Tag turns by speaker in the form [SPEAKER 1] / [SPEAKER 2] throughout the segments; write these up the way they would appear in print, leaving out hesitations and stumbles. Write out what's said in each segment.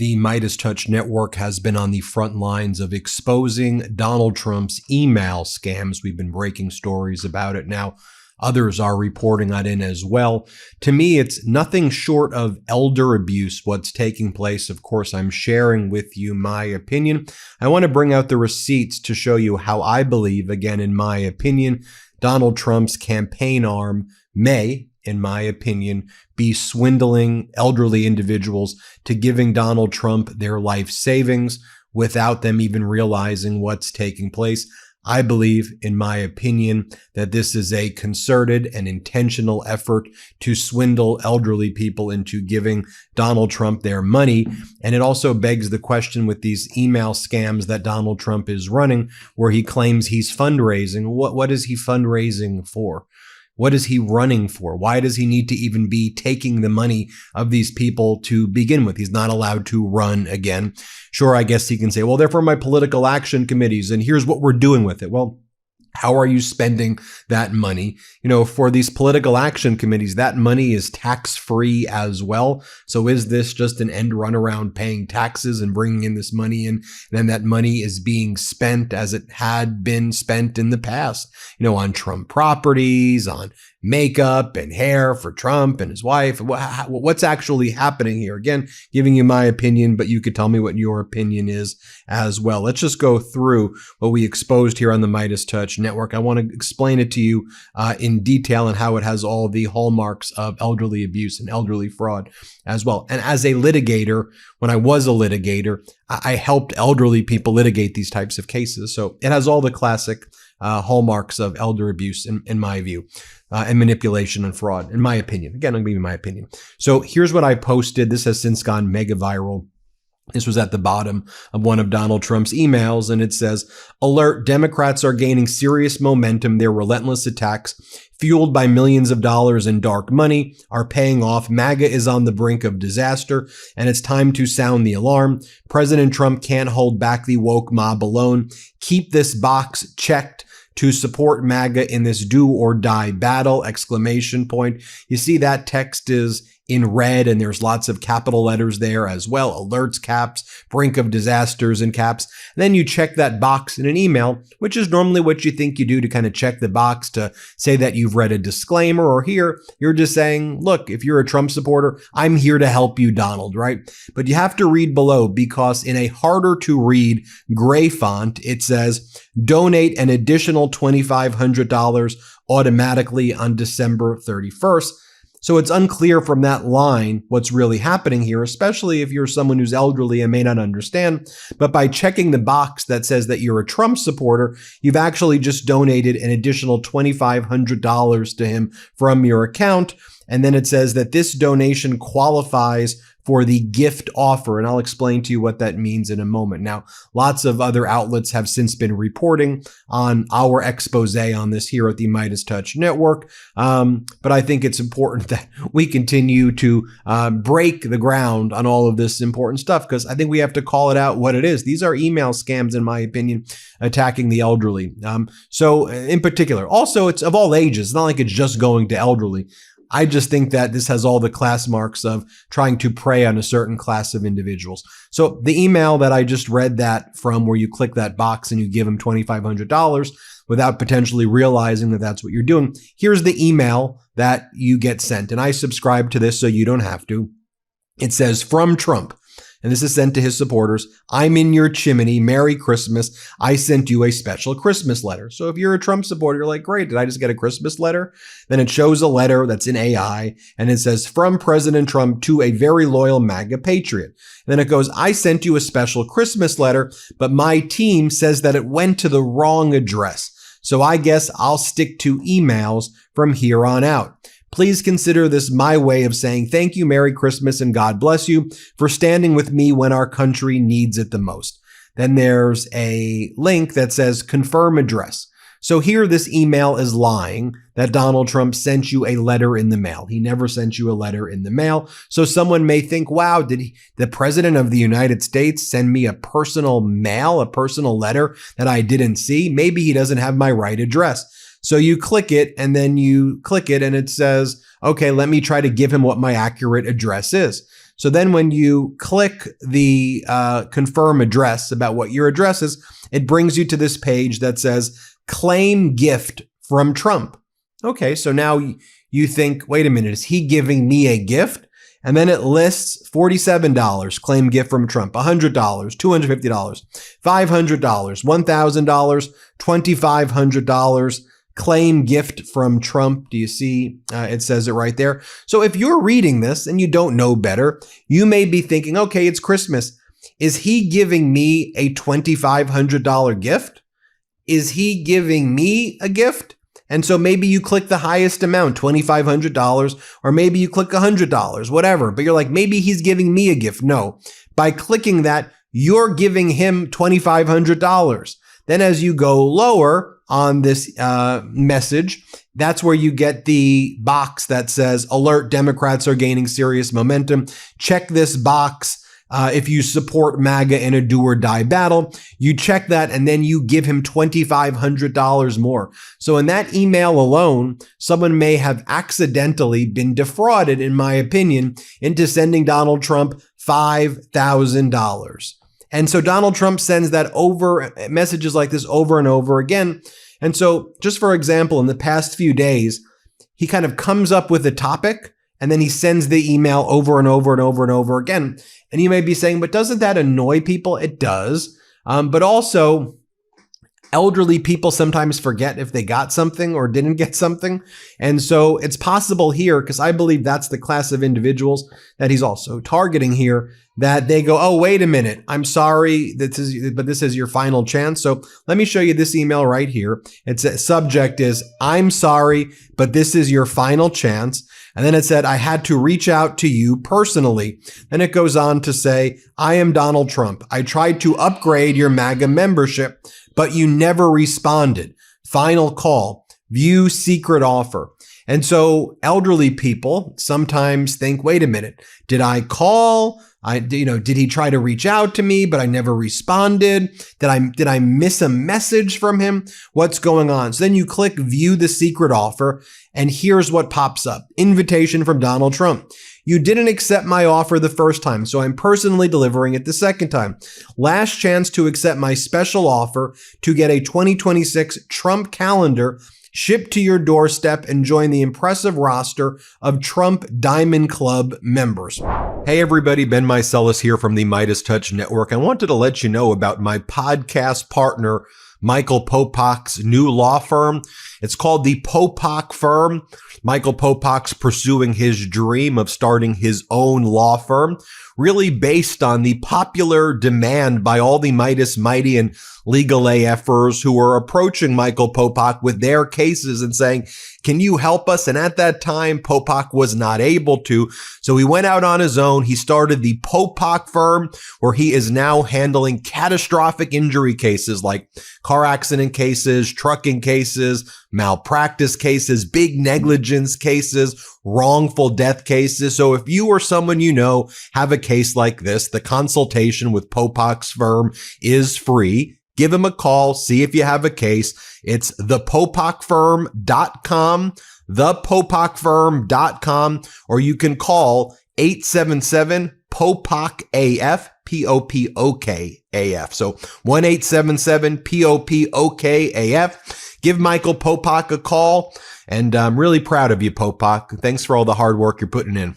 [SPEAKER 1] The MeidasTouch network has been on the front lines of exposing Donald Trump's email scams. We've been breaking stories about it now. Others are reporting on it as well. To me, it's nothing short of elder abuse, what's taking place. Of course, I'm sharing with you my opinion. I want to bring out the receipts to show you how I believe, again, in my opinion, Donald Trump's campaign arm may, in my opinion, be swindling elderly individuals to giving Donald Trump their life savings without them even realizing what's taking place. I believe, in my opinion, that this is a concerted and intentional effort to swindle elderly people into giving Donald Trump their money. And it also begs the question with these email scams that Donald Trump is running, where he claims he's fundraising. What is he fundraising for? What is he running for? Why does he need to even be taking the money of these people to begin with? He's not allowed to run again. Sure, I guess he can say, well, they're for my political action committees, and here's what we're doing with it. Well, how are you spending that money? You know, for these political action committees, that money is tax-free as well. So is this just an end run around paying taxes and bringing in this money in, and then that money is being spent as it had been spent in the past, you know, on Trump properties, on makeup and hair for Trump and his wife? What's actually happening here? Again, giving you my opinion, but you could tell me what your opinion is as well. Let's just go through what we exposed here on the MeidasTouch network. I want to explain it to you in detail and how it has all the hallmarks of elderly abuse and elderly fraud as well. And as a litigator, when I was a litigator, I helped elderly people litigate these types of cases. So it has all the classic hallmarks of elder abuse, in my view, and manipulation and fraud, in my opinion. Again, I'm giving you my opinion. So here's what I posted. This has since gone mega viral. This was at the bottom of one of Donald Trump's emails, and it says, "Alert, Democrats are gaining serious momentum. Their relentless attacks, fueled by millions of dollars in dark money, are paying off. MAGA is on the brink of disaster, and it's time to sound the alarm. President Trump can't hold back the woke mob alone. Keep this box checked to support MAGA in this do or die battle!" Exclamation point. You see that text is in red, and there's lots of capital letters there as well. Alerts, caps, brink of disasters in caps. And then you check that box in an email, which is normally what you think you do to kind of check the box to say that you've read a disclaimer, or here you're just saying, look, if you're a Trump supporter, I'm here to help you, Donald, right? But you have to read below, because in a harder to read gray font, it says, donate an additional $2,500 automatically on December 31st. So it's unclear from that line what's really happening here, especially if you're someone who's elderly and may not understand. But by checking the box that says that you're a Trump supporter, you've actually just donated an additional $2,500 to him from your account. And then it says that this donation qualifies for the gift offer. And I'll explain to you what that means in a moment. Now, lots of other outlets have since been reporting on our expose on this here at the MeidasTouch network. But I think it's important that we continue to break the ground on all of this important stuff, because I think we have to call it out what it is. These are email scams, in my opinion, attacking the elderly. So in particular, also, it's of all ages. It's not like it's just going to elderly. I just think that this has all the class marks of trying to prey on a certain class of individuals. So the email that I just read that from, where you click that box and you give them $2,500 without potentially realizing that that's what you're doing, here's the email that you get sent. And I subscribe to this so you don't have to. It says, "From Trump," and this is sent to his supporters. "I'm in your chimney. Merry Christmas. I sent you a special Christmas letter." So if you're a Trump supporter, you're like, great, did I just get a Christmas letter? Then it shows a letter that's in AI, and it says, "From President Trump to a very loyal MAGA patriot." And then it goes, "I sent you a special Christmas letter, but my team says that it went to the wrong address. So I guess I'll stick to emails from here on out. Please consider this my way of saying thank you, Merry Christmas, and God bless you for standing with me when our country needs it the most." Then there's a link that says confirm address. So here this email is lying that Donald Trump sent you a letter in the mail. He never sent you a letter in the mail. So someone may think, wow, did the President of the United States send me a personal mail, a personal letter that I didn't see? Maybe he doesn't have my right address. So you click it, and then you click it and it says, okay, let me try to give him what my accurate address is. So then when you click the confirm address about what your address is, it brings you to this page that says claim gift from Trump. Okay, so now you think, wait a minute, is he giving me a gift? And then it lists $47, claim gift from Trump, $100, $250, $500, $1,000, $2,500, claim gift from Trump. Do you see? It says it right there. So if you're reading this and you don't know better, you may be thinking, okay, it's Christmas. Is he giving me a $2,500 gift? Is he giving me a gift? And so maybe you click the highest amount, $2,500, or maybe you click $100, whatever. But you're like, maybe he's giving me a gift. No, by clicking that, you're giving him $2,500. Then as you go lower on this message, that's where you get the box that says, alert, Democrats are gaining serious momentum. Check this box. If you support MAGA in a do or die battle, you check that and then you give him $2,500 more. So in that email alone, someone may have accidentally been defrauded, in my opinion, into sending Donald Trump $5,000. And so Donald Trump sends that messages like this over and over again. And so just for example, in the past few days, he kind of comes up with a topic and then he sends the email over and over and over and over again. And you may be saying, but doesn't that annoy people? It does. But also, elderly people sometimes forget if they got something or didn't get something. And so it's possible here, because I believe that's the class of individuals that he's also targeting here, that they go, oh, wait a minute, I'm sorry, but this is your final chance. So let me show you this email right here. Its subject is, I'm sorry, but this is your final chance. And then it said, I had to reach out to you personally. And it goes on to say, I am Donald Trump. I tried to upgrade your MAGA membership, but you never responded. Final call, view secret offer. And so elderly people sometimes think, wait a minute, did I call? Did he try to reach out to me, but I never responded? Did I miss a message from him? What's going on? So then you click view the secret offer, and here's what pops up. Invitation from Donald Trump. You didn't accept my offer the first time, so I'm personally delivering it the second time. Last chance to accept my special offer to get a 2026 Trump calendar shipped to your doorstep and join the impressive roster of Trump Diamond Club members. Hey everybody, Ben Meiselas here from the MeidasTouch Network. I wanted to let you know about my podcast partner, Michael Popak's new law firm. It's called the Popak Firm. Michael Popak's pursuing his dream of starting his own law firm, really based on the popular demand by all the Meidas, Mighty, and legal AFers who were approaching Michael Popak with their cases and saying, can you help us? And at that time, Popak was not able to. So he went out on his own. He started the Popak Firm, where he is now handling catastrophic injury cases like car accident cases, trucking cases, malpractice cases, big negligence cases, wrongful death cases. So if you or someone you know have a case like this, the consultation with Popak's firm is free. Give him a call. See if you have a case. It's thepopakfirm.com, thepopakfirm.com, or you can call 877-POPOK-AF, P-O-P-O-K-A-F. So 1-877-POPOK-AF. Give Michael Popak a call. And I'm really proud of you, Popak. Thanks for all the hard work you're putting in.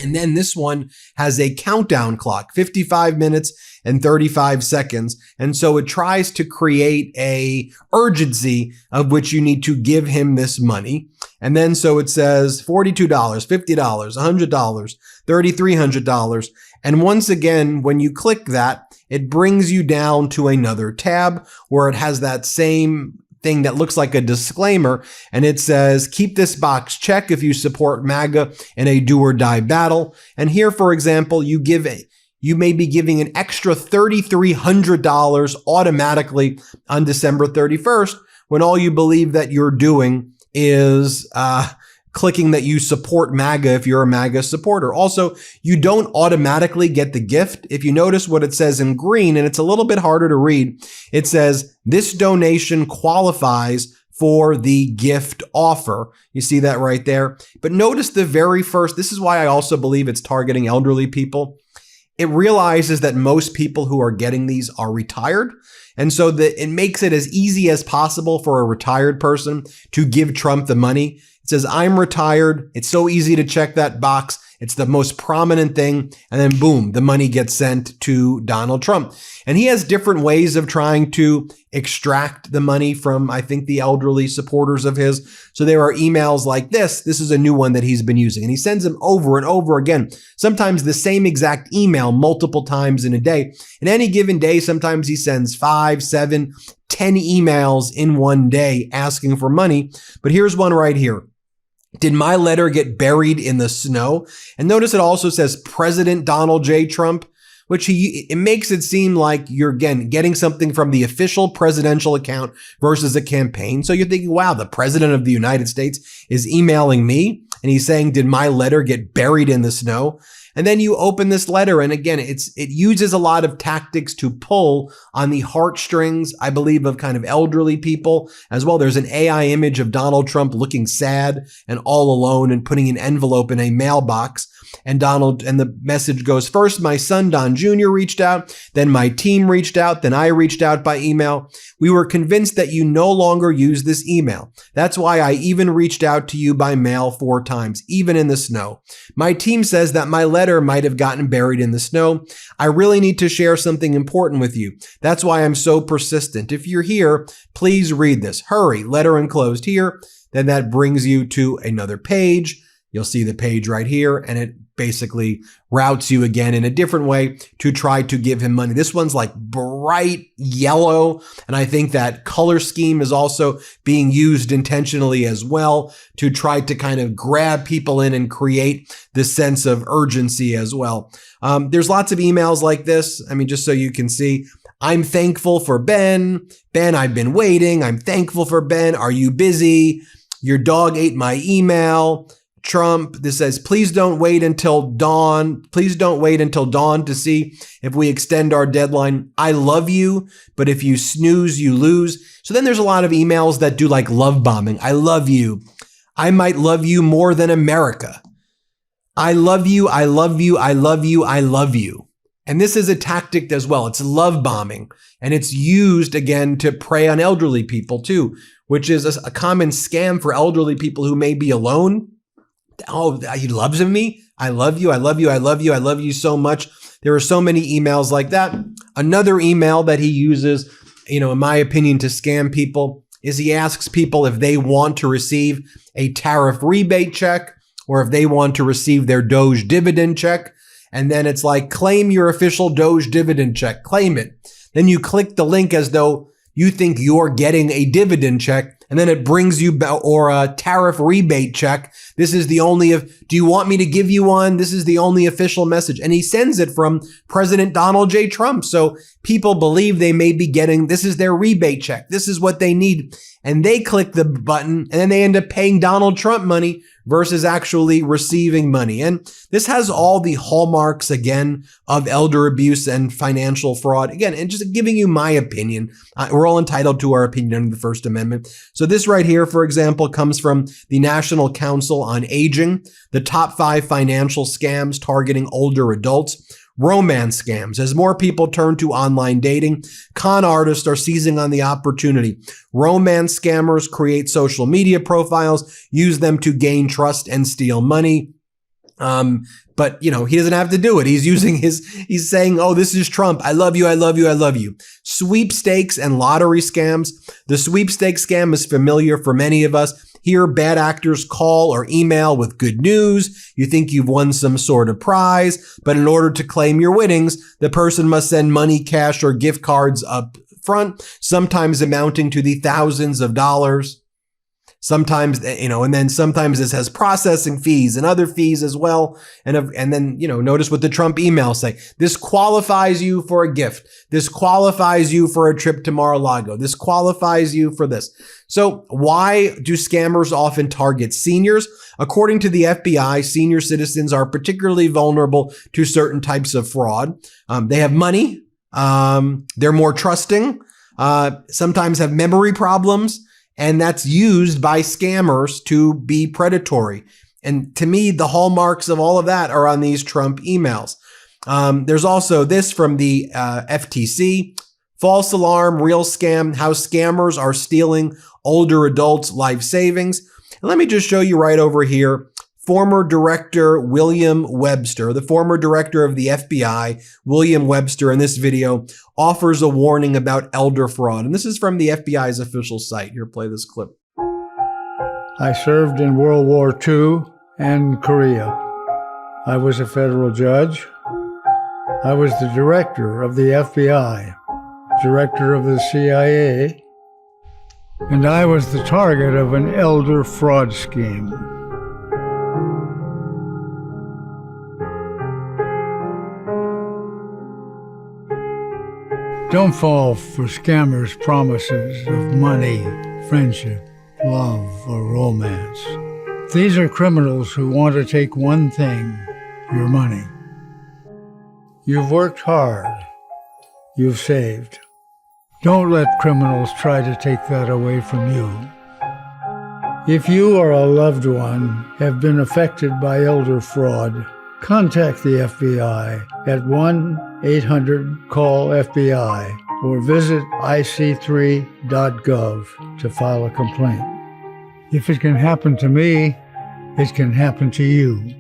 [SPEAKER 1] And then this one has a countdown clock, 55 minutes and 35 seconds. And so it tries to create a urgency of which you need to give him this money. And then so it says $42, $50, $100, $3,300. And once again, when you click that, it brings you down to another tab where it has that same thing that looks like a disclaimer, and it says, keep this box checked if you support MAGA in a do or die battle. And here, for example, you may be giving an extra $3,300 automatically on December 31st, when all you believe that you're doing is clicking that you support MAGA if you're a MAGA supporter. Also, you don't automatically get the gift. If you notice what it says in green, and it's a little bit harder to read, it says, this donation qualifies for the gift offer. You see that right there. But notice the very first, this is why I also believe it's targeting elderly people. It realizes that most people who are getting these are retired. And so it makes it as easy as possible for a retired person to give Trump the money. It says, I'm retired. It's so easy to check that box. It's the most prominent thing. And then boom, the money gets sent to Donald Trump. And he has different ways of trying to extract the money from, I think, the elderly supporters of his. So there are emails like this. This is a new one that he's been using. And he sends them over and over again, sometimes the same exact email multiple times in a day. In any given day, sometimes he sends 5, 7, 10 emails in one day asking for money. But here's one right here. Did my letter get buried in the snow? And notice it also says President Donald J. Trump, which it makes it seem like you're, again, getting something from the official presidential account versus a campaign. So you're thinking, wow, the president of the United States is emailing me and he's saying, did my letter get buried in the snow? And then you open this letter, and again, it uses a lot of tactics to pull on the heartstrings, I believe, of kind of elderly people as well. There's an AI image of Donald Trump looking sad and all alone and putting an envelope in a mailbox. And the message goes, first, my son, Don Jr. reached out, then my team reached out, then I reached out by email. We were convinced that you no longer use this email. That's why I even reached out to you by mail 4 times, even in the snow. My team says that my letter might have gotten buried in the snow. I really need to share something important with you. That's why I'm so persistent. If you're here, please read this. Hurry, letter enclosed here. Then that brings you to another page. You'll see the page right here, and it basically routes you again in a different way to try to give him money. This one's like bright yellow, and I think that color scheme is also being used intentionally as well to try to kind of grab people in and create this sense of urgency as well. There's lots of emails like this. I mean, just so you can see, I'm thankful for Ben. Ben, I've been waiting. I'm thankful for Ben. Are you busy? Your dog ate my email. Trump, this says, please don't wait until dawn. Please don't wait until dawn to see if we extend our deadline. I love you, but if you snooze, you lose. So then there's a lot of emails that do like love bombing. I love you. I might love you more than America. I love you. I love you. I love you. I love you. And this is a tactic as well. It's love bombing. And it's used again to prey on elderly people too, which is a common scam for elderly people who may be alone. Oh, he loves me. I love you. I love you. I love you. I love you so much. There are so many emails like that. Another email that he uses, in my opinion, to scam people is he asks people if they want to receive a tariff rebate check or if they want to receive their Doge dividend check. And then it's like, claim your official Doge dividend check. Claim it. Then you click the link as though you think you're getting a dividend check. And then it brings you, or a tariff rebate check. This is the only, do you want me to give you one? This is the only official message. And he sends it from President Donald J. Trump. So people believe they may be getting, this is their rebate check. This is what they need. And they click the button and then they end up paying Donald Trump money versus actually receiving money. And this has all the hallmarks, again, of elder abuse and financial fraud. Again, and just giving you my opinion. We're all entitled to our opinion under the First Amendment. So this right here, for example, comes from the National Council on Aging, the top 5 financial scams targeting older adults. Romance scams. As more people turn to online dating, con artists are seizing on the opportunity. Romance scammers create social media profiles, use them to gain trust and steal money. But he doesn't have to do it. He's saying, oh, this is Trump. I love you. I love you. I love you. Sweepstakes and lottery scams. The sweepstakes scam is familiar for many of us. Here, bad actors call or email with good news. You think you've won some sort of prize, but in order to claim your winnings, the person must send money, cash, or gift cards up front, sometimes amounting to the thousands of dollars. Sometimes, and then sometimes this has processing fees and other fees as well. And then, notice what the Trump emails say. This qualifies you for a gift. This qualifies you for a trip to Mar-a-Lago. This qualifies you for this. So why do scammers often target seniors? According to the FBI, senior citizens are particularly vulnerable to certain types of fraud. They have money. They're more trusting, sometimes have memory problems. And that's used by scammers to be predatory. And to me, the hallmarks of all of that are on these Trump emails. There's also this from the FTC. False alarm, real scam, how scammers are stealing older adults' life savings. And let me just show you right over here. Former Director William Webster, the former director of the FBI, William Webster, in this video offers a warning about elder fraud. And this is from the FBI's official site. Here, play this clip.
[SPEAKER 2] I served in World War II and Korea. I was a federal judge. I was the director of the FBI, director of the CIA, and I was the target of an elder fraud scheme. Don't fall for scammers' promises of money, friendship, love, or romance. These are criminals who want to take one thing, your money. You've worked hard. You've saved. Don't let criminals try to take that away from you. If you or a loved one have been affected by elder fraud, contact the FBI at 1-800-CALL-FBI or visit ic3.gov to file a complaint. If it can happen to me, it can happen to you.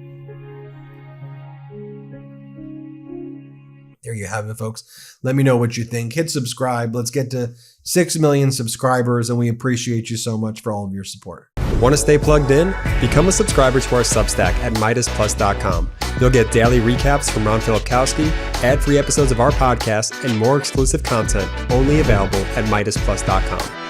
[SPEAKER 1] There you have it, folks. Let me know what you think. Hit subscribe. Let's get to 6 million subscribers, and we appreciate you so much for all of your support.
[SPEAKER 3] Want to stay plugged in? Become a subscriber to our Substack at MeidasPlus.com. You'll get daily recaps from Ron Filipkowski, ad-free episodes of our podcast, and more exclusive content only available at MeidasPlus.com.